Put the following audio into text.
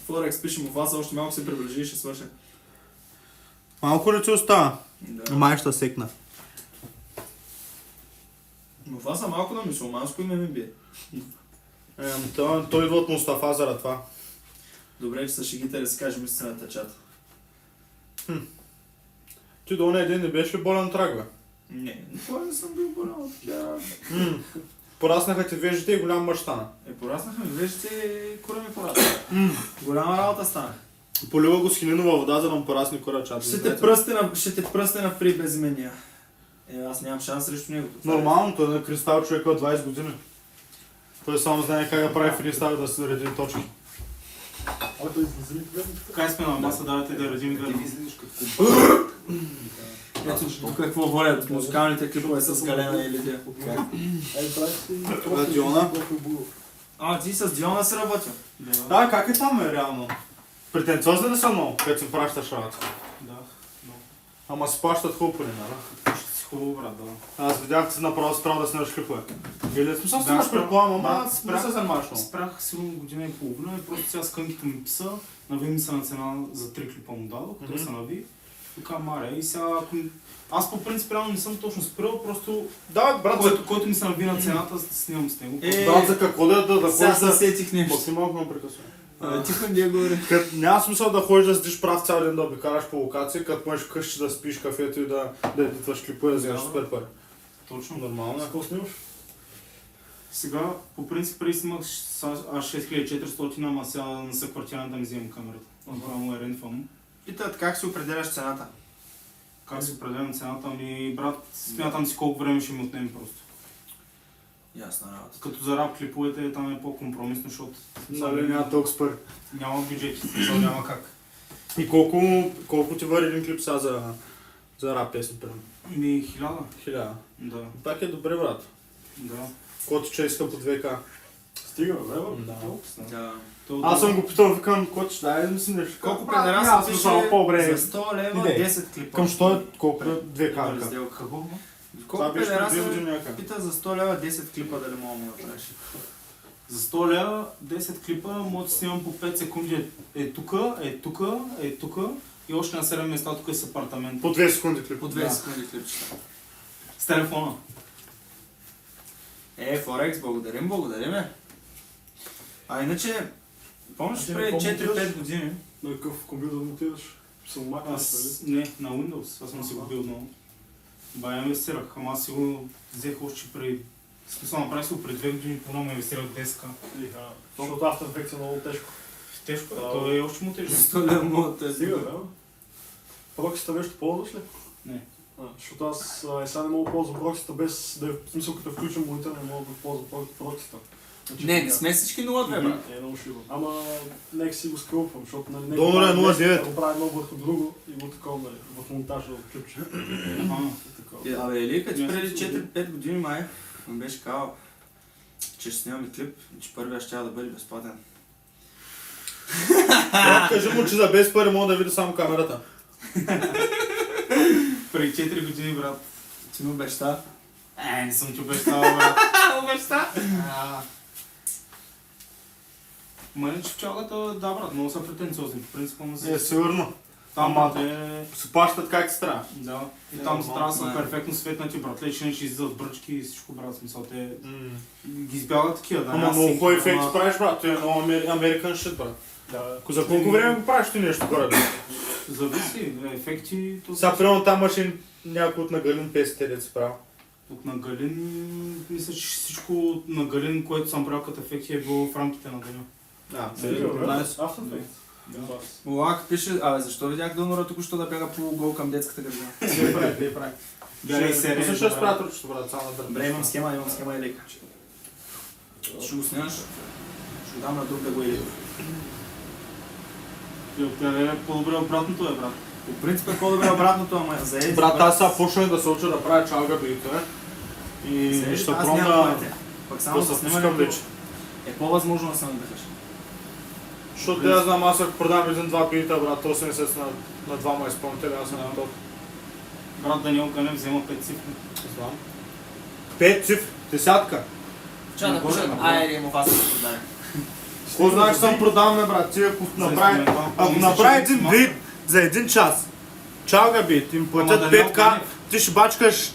Форекс пише му вас, още малко се приближи и ще свърши. Малко ли ти остава? Да. Май ще секна. Но това са малко на мюсюлманско име ми бие. Той идва от Мустафа заради това. Добре, че са шегите да си кажем истината, чата. Ти до един не беше болен от рак, бе. Не, никога не съм бил болен от такива. Пораснаха ти вежите и голям мъж стана. Пораснахме вежите и кура ми пораснаха. Голяма работа стана. Полива го с хининова вода, за да му порасне корачата. Ще те пръсте на фри безимения. Аз нямам шанс срещу него. Нормално, той е на кристал човека от 20 години. Той само знае как да прави фристайл да се нареди точки. Кай сме на маса, давате да редим гледам. Ето тук какво водят музикалните клипове с Галена или тия. Диона? Ти с Диона си работил? Да, как е там реално? Претенциозни ли са много, където си пращаш работа? Да. Ама си плащат хубаво, нали? Хубаво, брат, да. Аз видях, че си направо справа да снимаш клипове. Или смисъл Да, снимаш предполагам, ама да, аз не се занимаваш много. Спрях сигурно година и половина и просто сега с кънките ми писа, нави ми се на цена за 3 клипа му дадох, той се нави. Тука маре и сега аз по принцип реално не съм точно спрял, просто Да, брат, който ми се нави на цената, снимам с него. брат, за какво да Сега ходиш да... се сетих нещо. Максимално ме прекъсвам. Тихо не говори. Няма смисъл да ходиш да седиш прав цял ден да обикараш по локации, като можеш вкъщи да спиш кафето и да едитваш клипове, да вземаш супер пари. Точно. Нормално. Какво снимаш? Сега, по принцип, преди снимах аж 6400, ама сега не са квартиран да ми вземам камерата. Направо му е рентвам. Питат как си определяш цената? Как си определям цената ми, брат, смятам си колко време ще ми отнеме просто. Ясна работа. Като за рап клиповете там е по-компромисно, защото Нали няма толкова пари. няма бюджет, няма как. И колко ти вари един клип сега за рап песни, примерно? 1000? 1000. Да, Пак е добре, брат. да. Кото че иска по 2К. Стига, бе, Да. Да. Аз съм го питал, викам, кото ще дай да ми си нещо. Колко Брат, педераса няма пише смисъл, по-добре. за 100 лева Иде. 10 клипа? Към що е колко е 2К. Какво? Това Колко беше преди педераса години някак. пита за 100 лева 10 клипа дали мога да му направиш? За 100 лева, 10 клипа, мога да снимам по 5 секунди тука, тука и още на 7 места тук е с апартамент. По 2 секунди клип. По 2 секунди клипчета. С телефона. Форекс, благодарим. А иначе, помниш А ти преди на какво 4-5 монтираш? години? На какъв компютър отидаш? Съм Mac, Аз не, на Windows, аз съм си го бил много. Бая инвестирах, ама аз си го взех още преди... Смисъл, направих си го преди 2 години, по-много инвестирах 10к. Защото After Effects е много тежко. Тежко е, то е още му тежко. 100 лева мога да Стига, бе. Проксита нещо ползваш ли? Не. Защото аз сега не мога да ползвам проксита без да е в смисъл като включим монитор, не мога да ползвам проксита. Не сме всички 0-2, брат. Е много широ. Ама нека си го скълпвам, защото нали не Долу е 0,9. го прави много върху друго и го такова нали, в монтажа от клипче. Абе, Елика, ти преди 4-5 години май ми беше казал, че ще снимаме клип и че първия ще да бъде безплатен. Брат, кажи му, че за без пари мога да видя само камерата. Преди 4 години, брат. Ти му обеща? Не съм ти обещал, брат. Обеща? Ма не, че чалгата, да, брат, много са претенциозни, по принцип, ама си. Сигурно. Там, ама- брат, е... Се плащат как се трябва. Да. И там трябва да са нормално. перфектно светнати, брат, че не ще излизат бръчки и всичко, брат, смисъл, те ги избягат такива, да. Ама аз много си- по-ефект ама- правиш, брат. Той е много American shit, брат. Да. За колко време го правиш ти нещо, брат? Зависи, ефекти... то- Сега, примерно, там машин някой от на Галин песите, да си прави. От на Галин, мисля, че всичко на Галин, което съм правил като ефекти е било в рамките на деня. Стига, бе. Nice. After Effects. Да. Лак пише, защо видях донора току-що да бяга по гол към детската градина? Вие прави. Бягай серия, Ще ще да. спря тръчето, брат, само да Добре, имам схема Елика. Ще го снимаш, ще го дам на друг да го или. И от тебе е по-добре обратното е, брат. По принцип е по-добре обратното, ама за Еди. Брат, аз сега почнах да се уча да правя чалга битове. И ще аз пробвам нямам да... понятие. Пък само да за се пускам снимането вече. е по-възможно да се надъхаш. Защото аз знам, аз ако продам един-два бита, брат, 8 месец на двама изпълнители, аз съм Да. на топ. Брат Даниел Ганев взема 5 цифри. Знам. 5 цифри, десятка. Ча да Нагоре, пушам, нагоре. айде му вас да се продаде. Какво значи съм продал на брат? Ти ако направи един бит за 1 час, чао га бит, им платят 5К, ти ще бачкаш